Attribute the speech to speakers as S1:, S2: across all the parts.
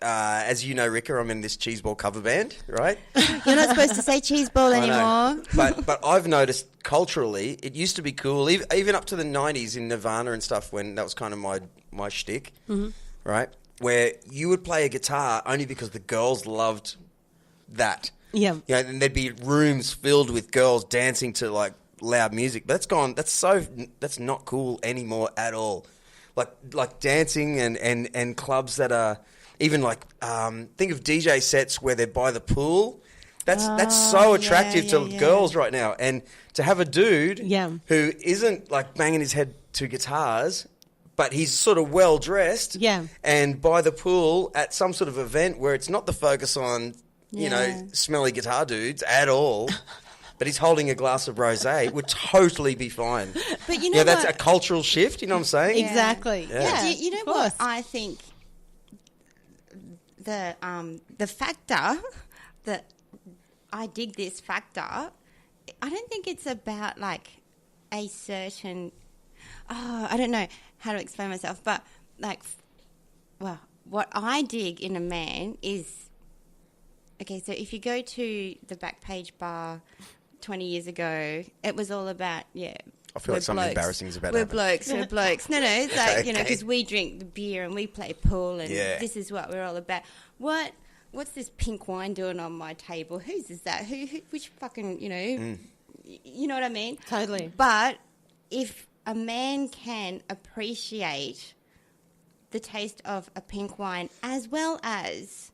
S1: as you know, Rika, I'm in this cheeseball cover band, right?
S2: You're not supposed to say cheeseball anymore.
S1: But I've noticed culturally, it used to be cool, even up to the 90s in Nirvana and stuff, when that was kind of my shtick, right? Where you would play a guitar only because the girls loved that.
S2: Yeah.
S1: You know, and there'd be rooms filled with girls dancing to like loud music. But that's gone. That's not cool anymore at all. Like dancing and clubs that are even like think of DJ sets where they're by the pool. That's so attractive to girls right now. And to have a dude who isn't like banging his head to guitars, but he's sort of well dressed, and by the pool at some sort of event where it's not the focus on you know, smelly guitar dudes at all, but he's holding a glass of rosé, would totally be fine.
S2: But you know
S1: that's a cultural shift, you know what I'm saying?
S2: Exactly.
S3: Yeah. You know what I think the factor that I dig this factor, I don't think it's about like a certain I don't know how to explain myself, but like what I dig in a man is, okay, so if you go to the Backpage bar 20 years ago, it was all about, I
S1: feel like something embarrassing is about to
S3: We're
S1: happen.
S3: blokes. No, it's like, you know, because we drink the beer and we play pool and this is what we're all about. What's this pink wine doing on my table? Whose is that? Which fucking, you know, you know what I mean?
S2: Totally.
S3: But if a man can appreciate the taste of a pink wine as well as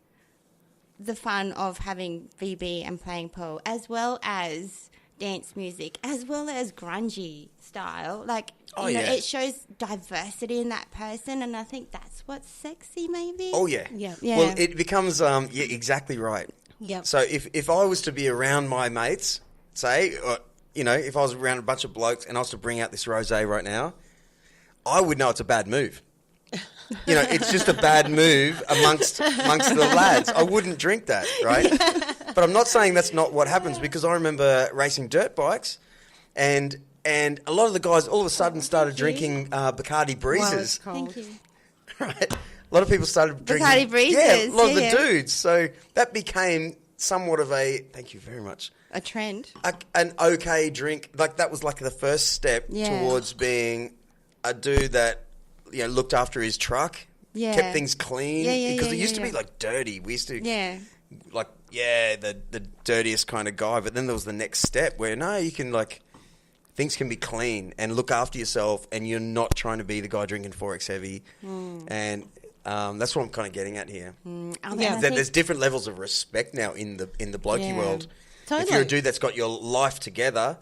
S3: the fun of having VB and playing pool, as well as dance music, as well as grungy style. Like, it shows diversity in that person, and I think that's what's sexy, maybe.
S1: Oh, yeah. Well, it becomes, exactly right.
S2: Yep.
S1: So if I was to be around my mates, say, you know, if I was around a bunch of blokes and I was to bring out this rosé right now, I would know it's a bad move. You know, it's just a bad move amongst the lads. I wouldn't drink that, right? But I'm not saying that's not what happens, because I remember racing dirt bikes and a lot of the guys all of a sudden started drinking Bacardi Breezes.
S2: Thank you.
S1: Right? A lot of people started drinking
S3: Bacardi Breezes.
S1: Yeah, a lot of the dudes. So that became somewhat of thank you very much,
S3: a trend.
S1: An okay drink. Like that was like the first step towards being a dude that, you know, looked after his truck, kept things clean, because it used to be like dirty. We used to, the dirtiest kind of guy. But then there was the next step where you can like things can be clean and look after yourself, and you're not trying to be the guy drinking 4X heavy, and that's what I'm kind of getting at here. There's different levels of respect now in the blokey world. Totally. If you're a dude that's got your life together,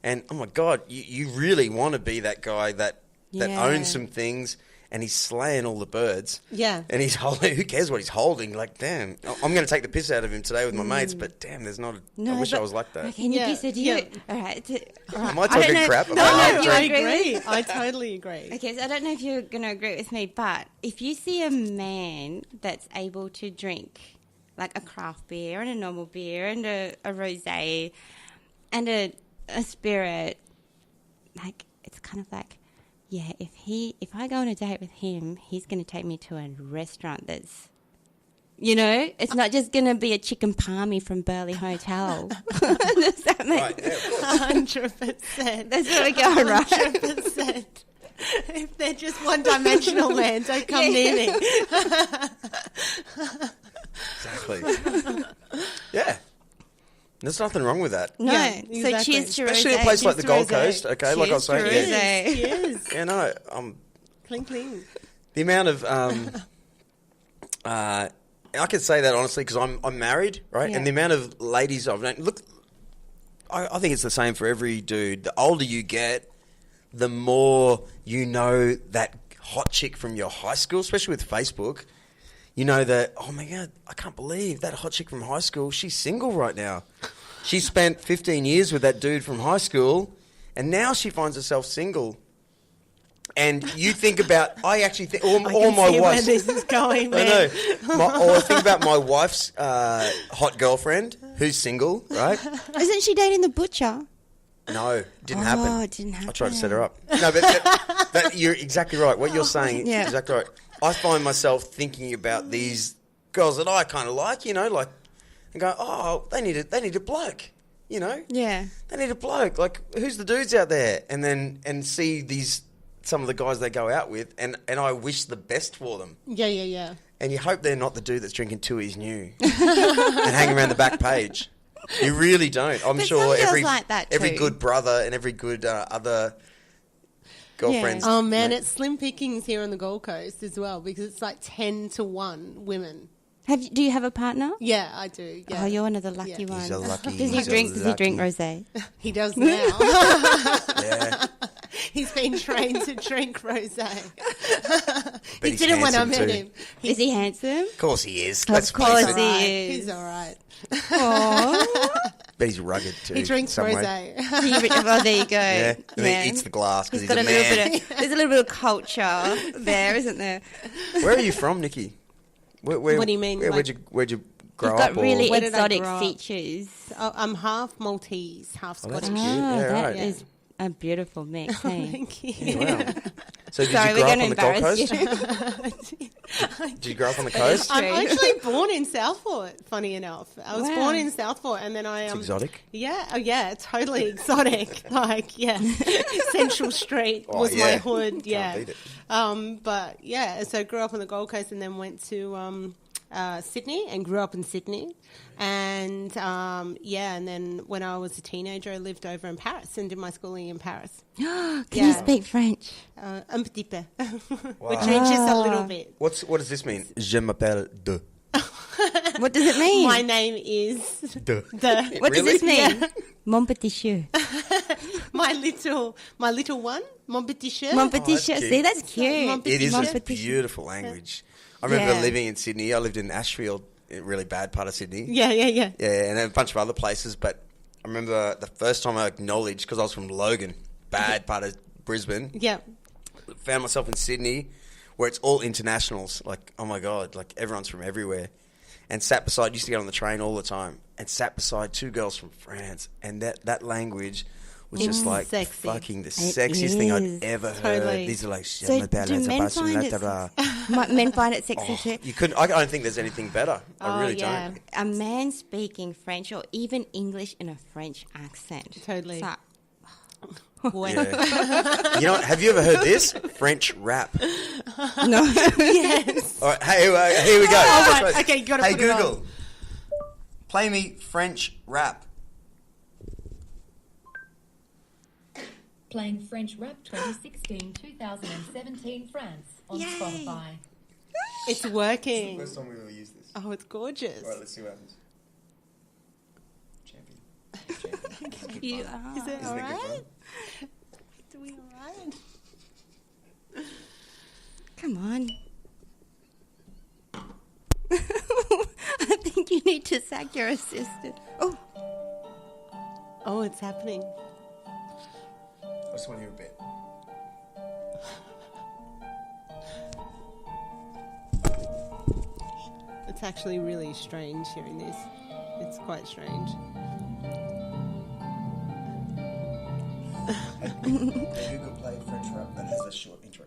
S1: and oh my God, you really want to be that guy that owns some things, and he's slaying all the birds. Yeah. And he's holding, who cares what he's holding? Like, damn, I'm going to take the piss out of him today with my mates, but damn, there's not I wish I was like that.
S3: Can you piss at you? All right.
S1: Am I talking crap?
S2: I agree. I totally agree.
S3: Okay, so I don't know if you're going to agree with me, but if you see a man that's able to drink like a craft beer and a normal beer and a rosé and a spirit, like, it's kind of like, if I go on a date with him, he's going to take me to a restaurant that's, you know, it's not just going to be a chicken palmy from Burleigh Hotel. Does that make
S1: right, yeah,
S2: 100%.
S3: That's where we're going, right?
S2: 100%. If they're just one-dimensional, man, don't come near me.
S1: Exactly. Yeah. There's nothing wrong with that.
S3: No.
S2: Yeah, exactly.
S3: So cheers to
S1: especially
S3: rosé.
S1: a place like
S3: Cheers
S1: the
S3: to
S1: Gold
S3: rosé.
S1: Coast, okay,
S3: Cheers
S1: like I was saying.
S3: to
S2: Cheers.
S1: Yeah, no,
S2: Cling, cling.
S1: the amount of I can say that honestly because I'm married, right?
S3: Yeah.
S1: And the amount of ladies I've known, look, I think it's the same for every dude. The older you get, the more you know that hot chick from your high school, especially with Facebook. You know that, oh my God, I can't believe that hot chick from high school, she's single right now. She spent 15 years with that dude from high school, and now she finds herself single. And you think about, I actually think, or my wife's.
S2: Where this is going, man.
S1: I know. Or I think about my wife's hot girlfriend who's single, right?
S3: Isn't she dating the butcher?
S1: No, didn't happen.
S3: It didn't happen.
S1: I tried to set her up. No, but you're exactly right. What you're saying is exactly right. I find myself thinking about these girls that I kind of like, and go, oh, they need a bloke,
S3: Yeah.
S1: They need a bloke. Like, who's the dudes out there? And see some of the guys they go out with, and I wish the best for them.
S2: Yeah.
S1: And you hope they're not the dude that's drinking Tui's New and hanging around the back page. You really don't. I'm
S3: But
S1: sure
S3: some girls
S1: every
S3: like that
S1: every
S3: too.
S1: good brother and every good other girlfriends.
S2: Oh man, it's slim pickings here on the Gold Coast as well because it's like 10-1 women.
S3: Do you have a partner?
S2: Yeah, I do. Yeah.
S3: Oh, you're one of the lucky
S2: Yeah.
S3: ones.
S1: He's a lucky.
S3: Does he drink rosé?
S2: He does now.
S1: Yeah.
S2: He's been trained to drink rosé. He
S1: he's
S2: didn't when I
S1: handsome
S2: met
S1: too.
S2: him.
S3: Is he handsome?
S1: Of course he is.
S3: Of
S1: Let's
S3: course
S1: face it.
S3: he is.
S2: He's all right.
S3: Aww.
S1: But he's rugged too.
S2: He drinks
S1: some way.
S2: rosé.
S3: Well, there you go.
S1: Yeah. And he eats the glass because
S3: He's
S1: he's,
S3: got
S1: a
S3: a little
S1: man.
S3: bit of, there's a little bit of culture there, isn't there?
S1: Where are you from, Nikki? Where,
S2: What do you mean,
S1: Where'd
S2: like-
S1: you grow
S3: You've got
S1: up?
S3: really
S2: Where did I
S3: exotic
S2: grow up?
S3: features.
S2: Oh, I'm half Maltese, half
S1: Oh, that's
S2: Scottish.
S1: cute.
S3: Oh,
S1: Yeah,
S3: that
S1: right.
S3: is a beautiful mix. Hey?
S2: Thank you.
S1: Yeah, wow. So did
S3: Sorry,
S1: you
S3: we're
S1: grow up
S3: going
S1: on
S3: to
S1: the Gold
S3: embarrass
S1: Coast?
S3: you.
S1: Did you grow up on the coast?
S2: I'm
S3: True.
S2: actually born in Southport, funny enough. I was
S3: Wow.
S2: born in Southport and then I
S1: It's exotic.
S2: Yeah, oh yeah, totally exotic. Like, yeah, Central Street
S1: Oh,
S2: was
S1: yeah.
S2: my hood.
S1: Can't
S2: Yeah,
S1: beat it.
S2: but yeah, so I grew up on the Gold Coast and then went to Sydney and grew up in Sydney, and and then when I was a teenager, I lived over in Paris and did my schooling in Paris.
S3: Can
S2: Yeah.
S3: you speak French?
S2: Un petit peu,
S1: Wow.
S2: which changes a little bit.
S1: What does this mean? Je m'appelle de.
S3: What does it mean?
S2: My name is
S1: De.
S2: the
S3: What does this
S1: Really?
S3: mean? Mon petit chou.
S2: my little one, mon petit chien.
S3: Mon petit
S1: that's
S3: chou.
S1: cute.
S3: See, that's cute.
S2: Mon
S1: It is
S3: Mon
S1: a
S3: petit chou.
S1: beautiful language. I remember
S3: Yeah.
S1: living in Sydney. I lived in Ashfield, a really bad part of Sydney.
S2: Yeah.
S1: Yeah, and a bunch of other places. But I remember the first time I acknowledged, because I was from Logan, bad part of Brisbane,
S2: Yeah.
S1: found myself in Sydney, where it's all internationals. Like, oh my God, like everyone's from everywhere. And used to get on the train all the time, and sat beside two girls from France. And that language was just like
S2: sexy.
S1: fucking the sexiest thing
S3: is.
S1: I'd ever
S2: Totally.
S1: heard. These are like,
S3: So do men find it, men find it sexy too?
S1: you couldn't. I don't think there's anything better. I really
S2: yeah.
S1: don't.
S3: A man speaking French or even English in a French accent.
S2: Totally.
S3: It's like,
S1: Yeah. You know, have you ever heard this French rap?
S3: no.
S2: Yes.
S1: All right, hey, here we go.
S2: Oh,
S1: That's
S2: right.
S1: right.
S2: Okay, you gotta
S1: Hey
S2: put it on.
S1: Google, play me French rap.
S4: Playing French Rap 2016-2017 France on
S3: Yay.
S4: Spotify.
S2: It's working.
S1: First time we ever used this.
S2: Oh, it's gorgeous.
S1: All right, let's see what happens. Champion.
S3: You
S2: Is
S3: are.
S2: it
S1: Isn't
S2: all
S1: it good
S2: right?
S1: fun?
S2: Do we all right?
S3: Come on. I think you need to sack your assistant. Oh,
S2: Oh, it's happening.
S1: I just want to hear a bit.
S2: It's actually really strange hearing this. It's quite strange.
S1: Google play French rap that has a short intro.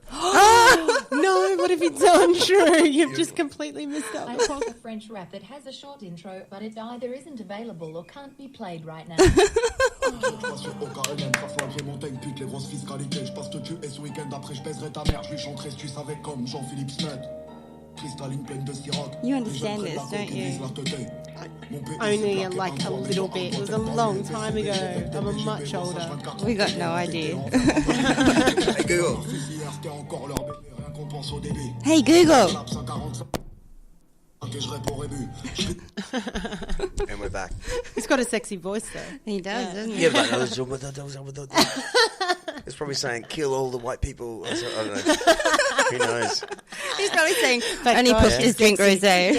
S2: No, what have you done, Drew? You've just completely missed
S4: I
S2: up.
S4: quote a French rap that has a short intro, but it either isn't available or can't be played right now.
S5: Sur OKLM, parfois j'ai montagne, pute les grosses fiscalités. Je passe te tuer ce week-end, après je baiserai ta mère. Je lui chanterai si tu savais comme Jean-Philippe Smet. Cristalline pleine de Ciroc.
S3: You understand this, don't you?
S2: Only like a little bit. It was a long time ago. I'm a much older.
S3: we got no idea.
S1: Hey Google.
S3: Hey, Google.
S1: And we're back.
S2: He's got a sexy voice though.
S3: He does, doesn't he?
S1: Yeah, but it's probably saying kill all the white people. I don't know. Who knows?
S3: He's probably saying,
S2: But
S3: only
S2: God,
S3: push this drink rosé.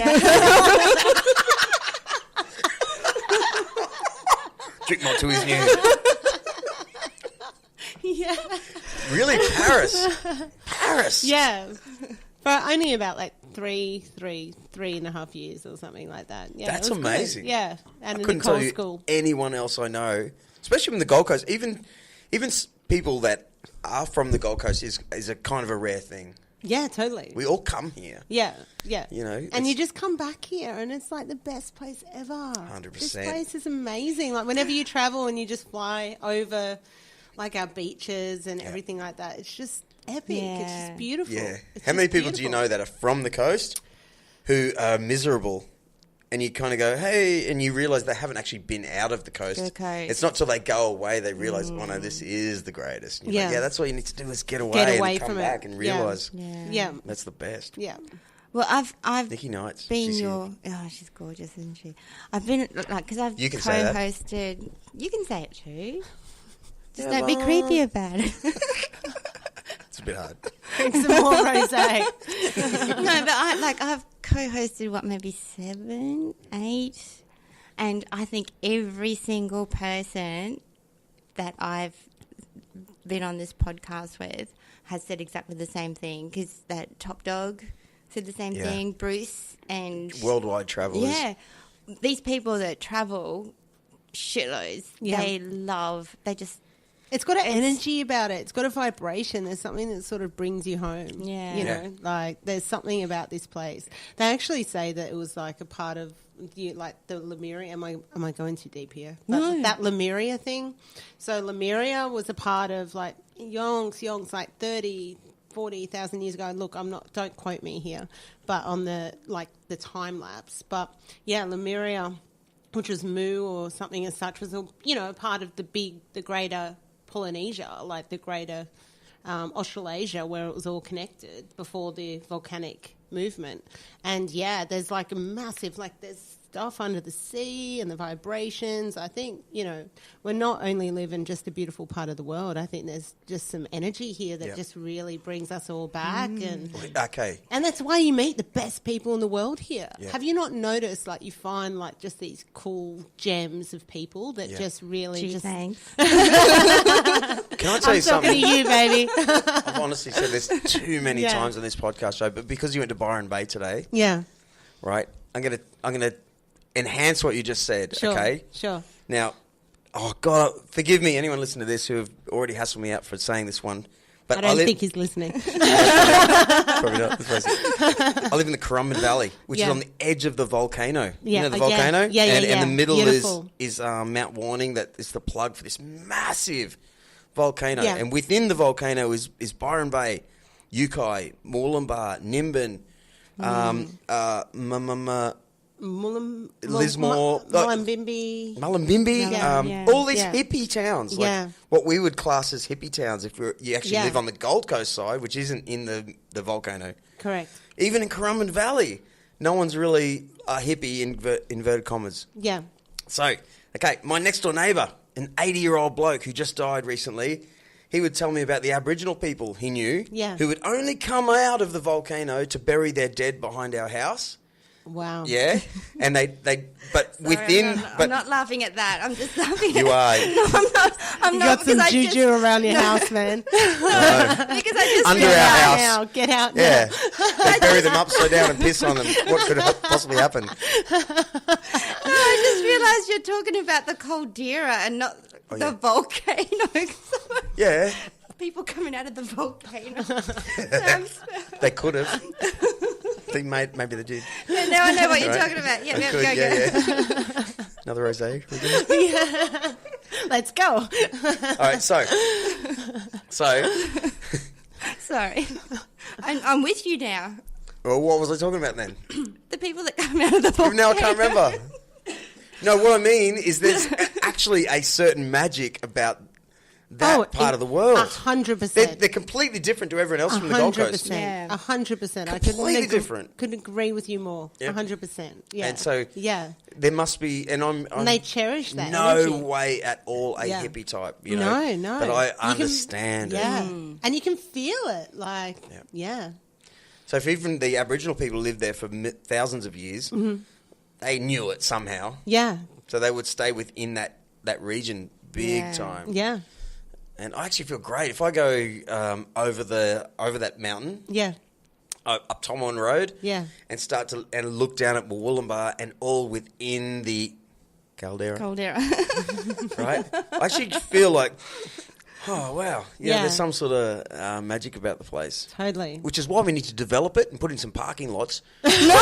S1: Drink more to his new.
S2: Yeah.
S1: Really, Paris.
S2: Yeah. For only about like three and a half years or something like that. Yeah,
S1: That's
S2: it was good.
S1: amazing.
S2: Yeah. And
S1: I
S2: in
S1: couldn't tell
S2: Nicole
S1: you
S2: school.
S1: anyone else I know, especially from the Gold Coast. Even people that are from the Gold Coast is a kind of a rare thing.
S2: Yeah, totally.
S1: We all come here.
S2: Yeah, yeah.
S1: You know,
S2: and you just come back here, and it's like the best place ever.
S1: 100%.
S2: This place is amazing. Like whenever you travel and you just fly over, like our beaches and everything like that, it's just epic.
S3: Yeah.
S2: It's just beautiful.
S1: Yeah.
S2: It's
S1: How many
S2: just
S1: people do you
S2: beautiful.
S1: know that are from the coast who are miserable? And you kind of go, hey, and you realise they haven't actually been out of the coast.
S3: The coast.
S1: It's not till they go away they realise, oh no, this is the greatest. And you're like,
S2: Yeah.
S1: yeah, that's all you need to do is get away,
S2: Get away
S1: and come
S2: from it.
S1: back and
S2: Yeah.
S1: realise
S2: Yeah,
S1: that's the best.
S2: yeah.
S3: Well, I've
S1: Nikki Knights.
S3: been
S1: she's
S3: your... Oh, she's gorgeous, isn't she? I've been... Like, because I've
S1: You can say that.
S3: co-hosted... You can say it too. Just
S1: Yeah,
S3: don't be
S1: well-
S3: creepy about it.
S1: It's a bit hard.
S2: Drink some more rosé.
S3: No, but I've co-hosted maybe 7, 8, and I think every single person that I've been on this podcast with has said exactly the same thing. Because that Top Dog said the same
S1: Yeah.
S3: thing. Bruce and
S1: Worldwide travellers.
S3: yeah, these people that travel shitloads.
S2: Yeah.
S3: They just.
S2: It's got an energy about it. It's got a vibration. There's something that sort of brings you home.
S3: Yeah.
S2: You
S1: Yeah.
S2: know, like there's something about this place. They actually say that it was like a part of like the Lemuria. Am I going too deep here? But
S3: No.
S2: that Lemuria thing. So Lemuria was a part of like yonks like 40,000 years ago. Look, don't quote me here, but on the time lapse. But yeah, Lemuria, which was Mu or something as such, was a part of the greater Polynesia, like the greater Australasia, where it was all connected before the volcanic movement. And yeah, there's like a massive, there's stuff under the sea and the vibrations. I think, we're not only living just a beautiful part of the world. I think there's just some energy here that
S1: Yep.
S2: just really brings us all back.
S1: Okay.
S2: And that's why you meet the best people in the world here.
S1: Yeah.
S2: Have you not noticed, you find, just these cool gems of people that
S1: Yeah.
S2: just really
S3: Gee,
S2: just...
S3: thanks.
S1: Can I tell you
S2: I'm talking to
S1: something?
S2: you, baby.
S1: I've honestly said this too many
S2: Yeah.
S1: times on this podcast show, but because you went to Byron Bay today,
S2: Yeah,
S1: right? I'm gonna enhance what you just said.
S2: sure,
S1: Okay.
S2: sure.
S1: Now, oh God, forgive me, anyone listening to this who have already hassled me out for saying this one, but
S2: I don't
S1: live,
S2: think he's listening.
S1: probably not. Let's face it. I live in the Currumbin Valley, which is
S2: Yeah.
S1: on the edge of the volcano.
S2: Yeah,
S1: You know the
S2: yeah.
S1: volcano?
S2: Yeah, yeah,
S1: and
S2: yeah.
S1: in the middle
S2: Beautiful.
S1: is Mount Warning, that is the plug for this massive volcano.
S2: Yeah.
S1: And within the volcano is Byron Bay, Yukai, Moolumbar, Nimbin, Lismore,
S2: Mullumbimby.
S1: Mullumbimby,
S3: Yeah.
S1: all these
S2: Yeah.
S1: hippie towns,
S2: Yeah.
S1: what we would class as hippie towns if you actually
S2: Yeah.
S1: live on the Gold Coast side, which isn't in the volcano.
S2: Correct.
S1: Even in Currumbin Valley, no one's really a hippie, inverted commas.
S2: Yeah.
S1: So, okay, my next door neighbour, an 80-year-old bloke who just died recently, he would tell me about the Aboriginal people he knew
S2: Yeah.
S1: who would only come out of the volcano to bury their dead behind our house.
S2: Wow.
S1: Yeah, and they but
S3: Sorry,
S1: within,
S3: I'm not laughing at that. I'm just laughing.
S1: you are.
S3: No, I'm
S2: You
S3: not.
S2: got some
S3: because I
S2: juju
S3: just,
S2: around your house, man.
S3: because I just
S1: Under our
S3: realised-
S1: house.
S2: Now, get out now.
S1: Yeah, they bury them upside down and piss on them. What could possibly happen?
S3: No, I just realised you're talking about the caldera and not
S1: Oh,
S3: the
S1: yeah.
S3: volcano.
S1: Yeah,
S3: People coming out of the volcano.
S1: they could have. Maybe they did.
S3: Now I know what you're
S1: Right.
S3: talking about. Yeah,
S1: They
S3: yeah,
S1: could,
S3: go.
S1: yeah. Another rosé. We good?
S2: Let's go.
S1: All right, so
S3: Sorry. I'm with you now.
S1: well, what was I talking about then?
S3: The people that come out of the volcano.
S1: Now I can't remember. No, what I mean is there's actually a certain magic about that part of the world.
S2: 100%.
S1: They're completely different to everyone else from the Gold Coast.
S2: 100%.
S3: Yeah.
S2: 100%. I
S1: Completely different.
S2: Couldn't agree with you more.
S1: Yep.
S2: 100%. Yeah.
S1: And so
S2: yeah.
S1: there must be, and I'm
S2: And they cherish that
S1: no
S2: energy.
S1: way at all a
S2: Yeah.
S1: hippie type, you know.
S2: No.
S1: But I
S2: You can-
S1: understand it.
S2: Yeah. And you can feel it.
S1: Yep.
S2: Yeah.
S1: So if even the Aboriginal people lived there for thousands of years, they knew it somehow.
S2: Yeah.
S1: So they would stay within that region big
S3: Yeah.
S1: time.
S2: Yeah.
S1: And I actually feel great if I go over that mountain,
S2: Yeah.
S1: up Tomon Road,
S2: Yeah.
S1: and start to look down at Wollumbar and all within the caldera,
S3: Caldera.
S1: right? I actually feel like Oh, wow.
S2: Yeah.
S1: There's some sort of magic about the place.
S2: Totally.
S1: Which is why we need to develop it and put in some parking lots.
S3: No,